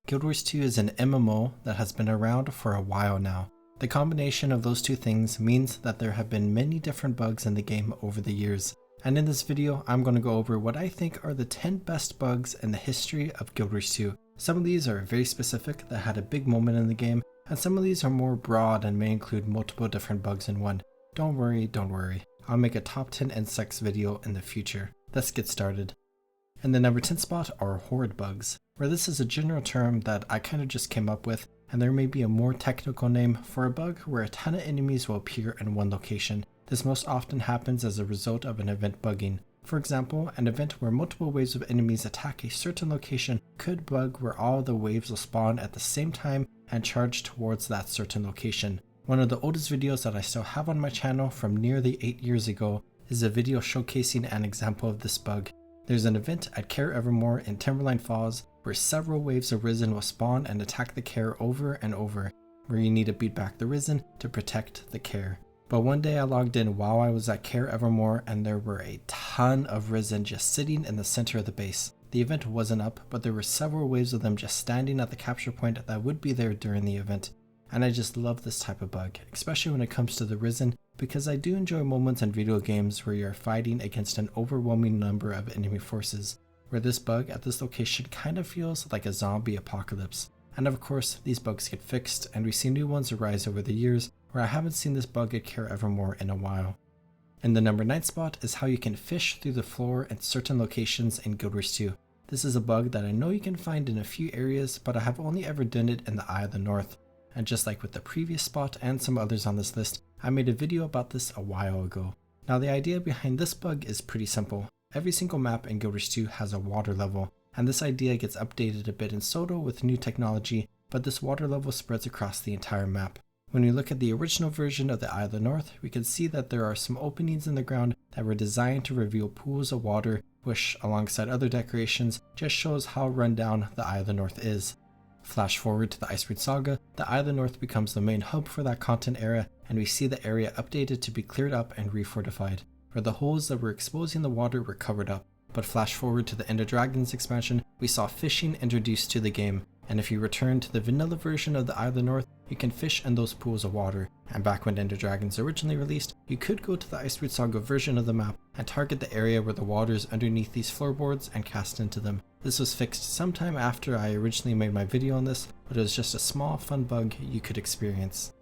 Guild Wars 2 is an MMO that has been around for a while now. The combination of those two things means that there have been many different bugs in the game over the years. And in this video, I'm going to go over what I think are the 10 best bugs in the history of Guild Wars 2. Some of these are very specific that had a big moment in the game, and some of these are more broad and may include multiple different bugs in one. Don't worry. I'll make a top 10 insects video in the future. Let's get started. In the number 10 spot are Horde Bugs, where this is a general term that I kind of just came up with, and there may be a more technical name for a bug where a ton of enemies will appear in one location. This most often happens as a result of an event bugging. For example, an event where multiple waves of enemies attack a certain location could bug where all the waves will spawn at the same time and charge towards that certain location. One of the oldest videos that I still have on my channel from nearly 8 years ago is a video showcasing an example of this bug. There's an event at Charr Evermore in Timberline Falls where several waves of Risen will spawn and attack the Charr over and over, where you need to beat back the Risen to protect the Charr. But one day I logged in while I was at Charr Evermore and there were a ton of Risen just sitting in the center of the base. The event wasn't up, but there were several waves of them just standing at the capture point that would be there during the event. And I just love this type of bug, especially when it comes to the Risen, because I do enjoy moments in video games where you're fighting against an overwhelming number of enemy forces, where this bug at this location kind of feels like a zombie apocalypse. And of course, these bugs get fixed, and we see new ones arise over the years, where I haven't seen this bug at Charr Evermore in a while. In the number 9 spot is how you can fish through the floor in certain locations in Guild Wars 2. This is a bug that I know you can find in a few areas, but I have only ever done it in the Eye of the North. And just like with the previous spot and some others on this list, I made a video about this a while ago. Now the idea behind this bug is pretty simple. Every single map in Guild Wars 2 has a water level, and this idea gets updated a bit in Soto with new technology, but this water level spreads across the entire map. When we look at the original version of the Eye of the North, we can see that there are some openings in the ground that were designed to reveal pools of water, which alongside other decorations just shows how run down the Eye of the North is. Flash forward to the Iceberg Saga, the Eye of the North becomes the main hub for that content era, and we see the area updated to be cleared up and refortified, where the holes that were exposing the water were covered up. But flash forward to the End of Dragons expansion, we saw fishing introduced to the game, and if you return to the vanilla version of the Eye of the North, you can fish in those pools of water. And back when End of Dragons originally released, you could go to the Iceberg Saga version of the map and target the area where the water is underneath these floorboards and cast into them. This was fixed sometime after I originally made my video on this, but it was just a small fun bug you could experience.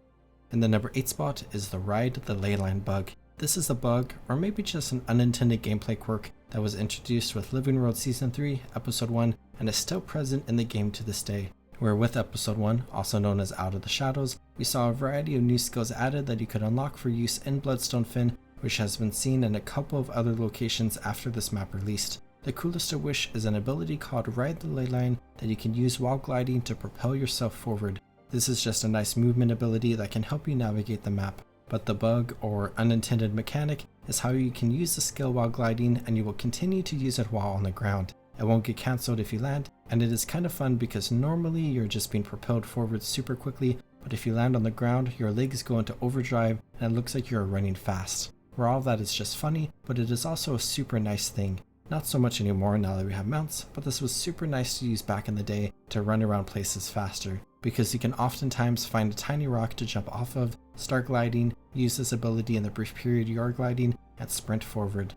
In the number 8 spot is the Ride the Ley Line bug. This is a bug, or maybe just an unintended gameplay quirk that was introduced with Living World Season 3, Episode 1, and is still present in the game to this day. Where with Episode 1, also known as Out of the Shadows, we saw a variety of new skills added that you could unlock for use in Bloodstone Fen, which has been seen in a couple of other locations after this map released. The coolest of which is an ability called Ride the Ley Line that you can use while gliding to propel yourself forward. This is just a nice movement ability that can help you navigate the map. But the bug, or unintended mechanic, is how you can use the skill while gliding and you will continue to use it while on the ground. It won't get cancelled if you land, and it is kind of fun because normally you're just being propelled forward super quickly, but if you land on the ground, your legs go into overdrive and it looks like you're running fast. Where all of that is just funny, but it is also a super nice thing. Not so much anymore now that we have mounts, but this was super nice to use back in the day to run around places faster, because you can oftentimes find a tiny rock to jump off of, start gliding, use this ability in the brief period you are gliding, and sprint forward.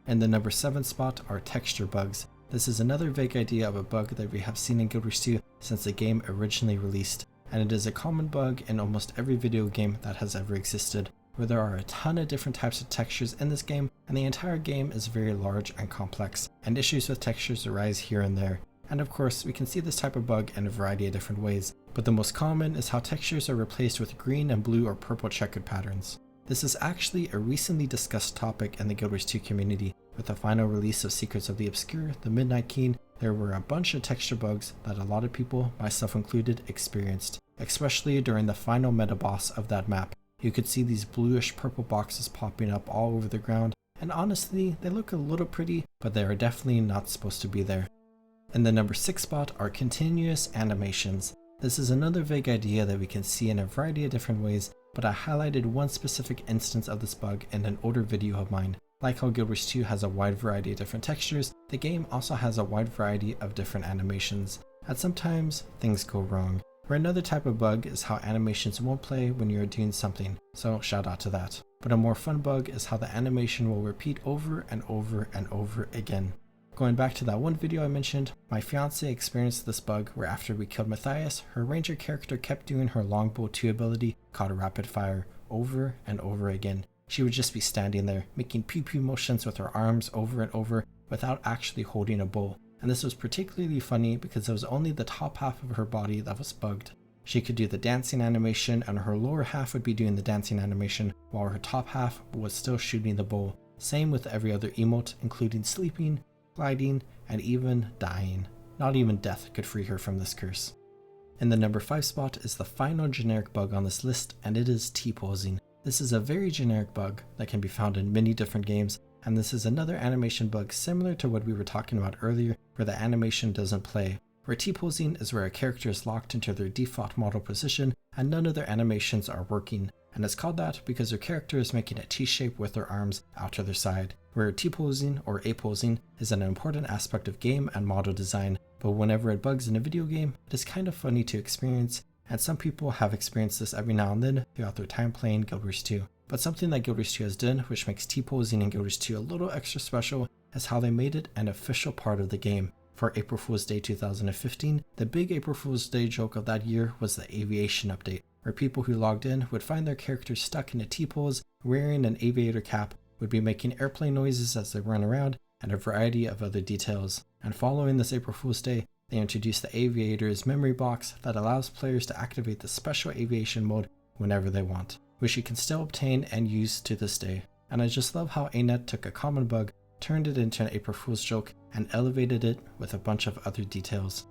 In the number 7 spot are texture bugs. This is another vague idea of a bug that we have seen in Guild Wars 2 since the game originally released, and it is a common bug in almost every video game that has ever existed, where there are a ton of different types of textures in this game, and the entire game is very large and complex, and issues with textures arise here and there. And of course, we can see this type of bug in a variety of different ways, but the most common is how textures are replaced with green and blue or purple checkered patterns. This is actually a recently discussed topic in the Guild Wars 2 community. With the final release of Secrets of the Obscure, the Midnight King, there were a bunch of texture bugs that a lot of people, myself included, experienced, especially during the final meta boss of that map. You could see these bluish purple boxes popping up all over the ground, and honestly, they look a little pretty, but they are definitely not supposed to be there. In the number 6 spot are continuous animations. This is another vague idea that we can see in a variety of different ways, but I highlighted one specific instance of this bug in an older video of mine. Like how Guild Wars 2 has a wide variety of different textures, the game also has a wide variety of different animations. and sometimes things go wrong. Where another type of bug is how animations won't play when you're doing something, so shout out to that. But a more fun bug is how the animation will repeat over and over and over again. Going back to that one video I mentioned, my fiance experienced this bug where after we killed Matthias, her ranger character kept doing her longbow 2 ability called rapid fire over and over again. She would just be standing there, making pew pew motions with her arms over and over without actually holding a bow. And this was particularly funny because it was only the top half of her body that was bugged. She could do the dancing animation and her lower half would be doing the dancing animation while her top half was still shooting the bow. Same with every other emote, including sleeping, gliding, and even dying. Not even death could free her from this curse. In the number 5 spot is the final generic bug on this list, and it is T-posing. This is a very generic bug that can be found in many different games, and this is another animation bug similar to what we were talking about earlier where the animation doesn't play. Where T-posing is where a character is locked into their default model position and none of their animations are working, and it's called that because their character is making a T-shape with their arms out to their side. Where T-posing or A-posing is an important aspect of game and model design, but whenever it bugs in a video game, it is kind of funny to experience, and some people have experienced this every now and then throughout their time playing Guild Wars 2. But something that Guild Wars 2 has done, which makes T-posing in Guild Wars 2 a little extra special, is how they made it an official part of the game. For April Fool's Day 2015, the big April Fool's Day joke of that year was the aviation update, where people who logged in would find their characters stuck in a T-pose, wearing an aviator cap, would be making airplane noises as they run around, and a variety of other details. And following this April Fool's Day, they introduced the aviator's memory box that allows players to activate the special aviation mode whenever they want, which you can still obtain and use to this day. And I just love how ANET took a common bug, turned it into an April Fool's joke, and elevated it with a bunch of other details.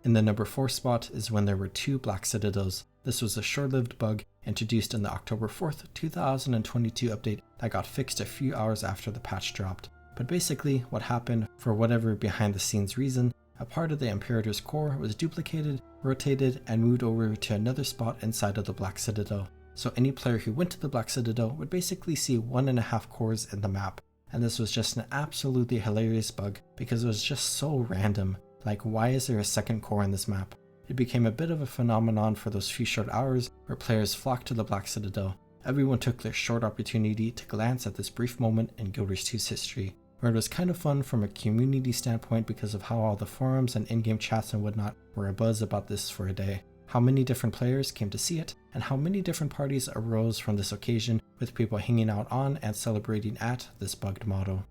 In the number 4 spot is when there were 2 Black Citadels. This was a short-lived bug introduced in the October 4th, 2022 update that got fixed a few hours after the patch dropped. But basically what happened, for whatever behind the scenes reason, a part of the Imperator's core was duplicated, rotated, and moved over to another spot inside of the Black Citadel. So any player who went to the Black Citadel would basically see 1.5 cores in the map. And this was just an absolutely hilarious bug because it was just so random. Like, why is there a second core in this map? It became a bit of a phenomenon for those few short hours where players flocked to the Black Citadel. Everyone took their short opportunity to glance at this brief moment in Guild Wars 2's history, where it was kind of fun from a community standpoint because of how all the forums and in-game chats and whatnot were abuzz about this for a day. How many different players came to see it, and how many different parties arose from this occasion with people hanging out on and celebrating at this bugged model.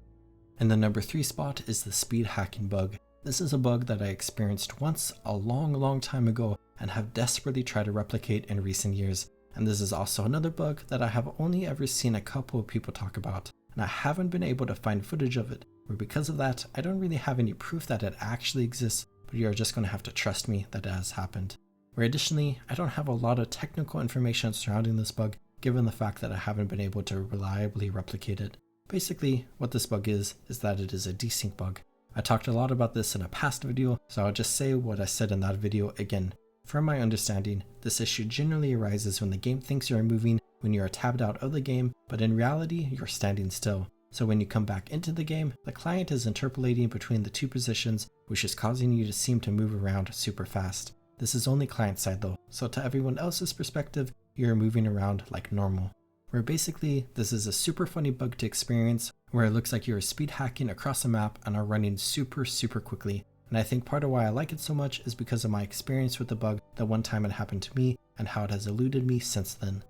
In the number 3 spot is the speed hacking bug. This is a bug that I experienced once a long time ago and have desperately tried to replicate in recent years. And this is also another bug that I have only ever seen a couple of people talk about, and I haven't been able to find footage of it, where because of that, I don't really have any proof that it actually exists, but you are just going to have to trust me that it has happened. Where additionally, I don't have a lot of technical information surrounding this bug, given the fact that I haven't been able to reliably replicate it. Basically, what this bug is that it is a desync bug. I talked a lot about this in a past video, so I'll just say what I said in that video again. From my understanding, this issue generally arises when the game thinks you are moving when you are tabbed out of the game, but in reality, you're standing still. So when you come back into the game, the client is interpolating between the two positions, which is causing you to seem to move around super fast. This is only client side though, so to everyone else's perspective, you're moving around like normal. Where basically, this is a super funny bug to experience, where it looks like you're speed hacking across a map and are running super quickly. And I think part of why I like it so much is because of my experience with the bug the one time it happened to me and how it has eluded me since then.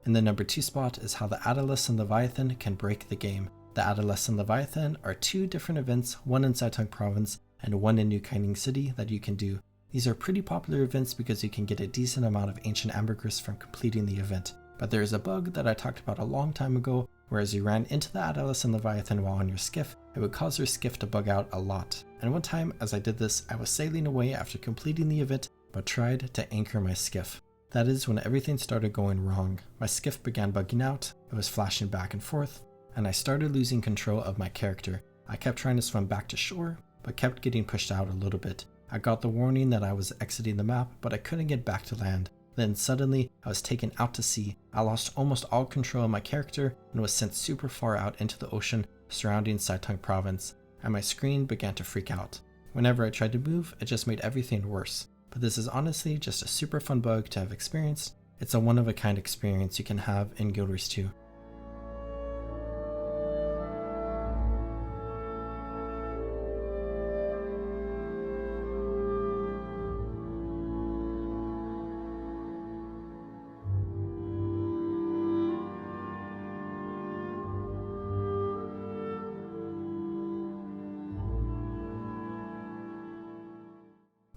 In the number 2 spot is how the Adolescent Leviathan can break the game. The Adolescent Leviathan are 2 different events, one in Saitung Province and one in New Kaining City that you can do. These are pretty popular events because you can get a decent amount of ancient ambergris from completing the event. But there is a bug that I talked about a long time ago, where as you ran into the Adolescent Leviathan while on your skiff, it would cause your skiff to bug out a lot. And one time as I did this, I was sailing away after completing the event, but tried to anchor my skiff. That is when everything started going wrong. My skiff began bugging out, it was flashing back and forth, and I started losing control of my character. I kept trying to swim back to shore, but kept getting pushed out a little bit. I got the warning that I was exiting the map, but I couldn't get back to land. Then suddenly, I was taken out to sea. I lost almost all control of my character and was sent super far out into the ocean surrounding Saitung Province, and my screen began to freak out. Whenever I tried to move, it just made everything worse. But this is honestly just a super fun bug to have experienced. It's a one-of-a-kind experience you can have in Guild Wars 2.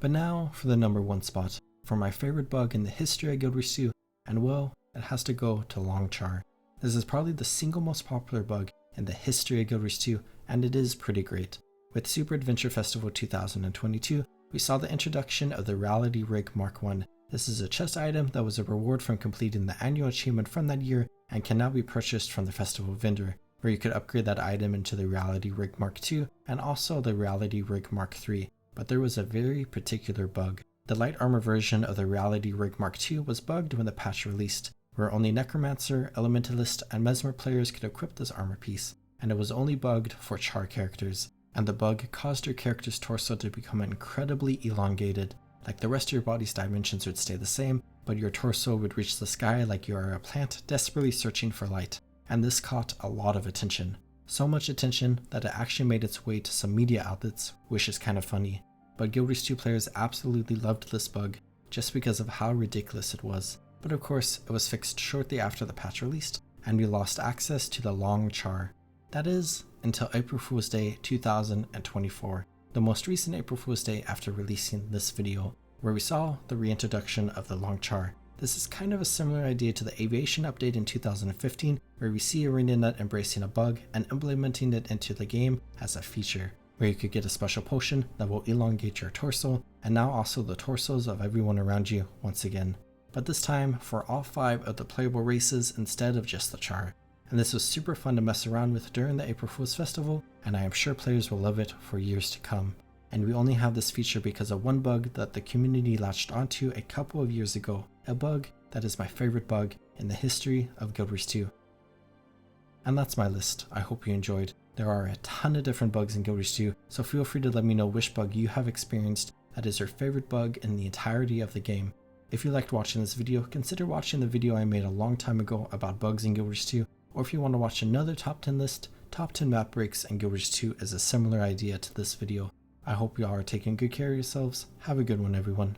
But now for the number 1 spot, for my favorite bug in the history of Guild Wars 2, and well, it has to go to Long Charr. This is probably the single most popular bug in the history of Guild Wars 2, and it is pretty great. With Super Adventure Festival 2022, we saw the introduction of the Reality Rig Mark 1. This is a chest item that was a reward from completing the annual achievement from that year and can now be purchased from the festival vendor, where you could upgrade that item into the Reality Rig Mark 2 and also the Reality Rig Mark 3. But there was a very particular bug. The light armor version of the Reality Rig Mark II was bugged when the patch released, where only Necromancer, Elementalist, and Mesmer players could equip this armor piece, and it was only bugged for Charr characters, and the bug caused your character's torso to become incredibly elongated. Like the rest of your body's dimensions would stay the same, but your torso would reach the sky like you are a plant desperately searching for light, and this caught a lot of attention. So much attention that it actually made its way to some media outlets, which is kind of funny. But Guild Wars 2 players absolutely loved this bug just because of how ridiculous it was. But of course, it was fixed shortly after the patch released, and we lost access to the Long Charr. That is, until April Fool's Day 2024, the most recent April Fool's Day after releasing this video, where we saw the reintroduction of the Long Charr. This is kind of a similar idea to the Aviation update in 2015, where we see ArenaNet embracing a bug and implementing it into the game as a feature, where you could get a special potion that will elongate your torso, and now also the torsos of everyone around you once again. But this time for all 5 of the playable races instead of just the Charr. And this was super fun to mess around with during the April Fool's Festival, and I am sure players will love it for years to come. And we only have this feature because of one bug that the community latched onto a couple of years ago, a bug that is my favorite bug in the history of Guild Wars 2. And that's my list. I hope you enjoyed. There are a ton of different bugs in Guild Wars 2, so feel free to let me know which bug you have experienced that is your favorite bug in the entirety of the game. If you liked watching this video, consider watching the video I made a long time ago about bugs in Guild Wars 2, or if you want to watch another top 10 list, top 10 map breaks in Guild Wars 2 is a similar idea to this video. I hope you all are taking good care of yourselves. Have a good one, everyone.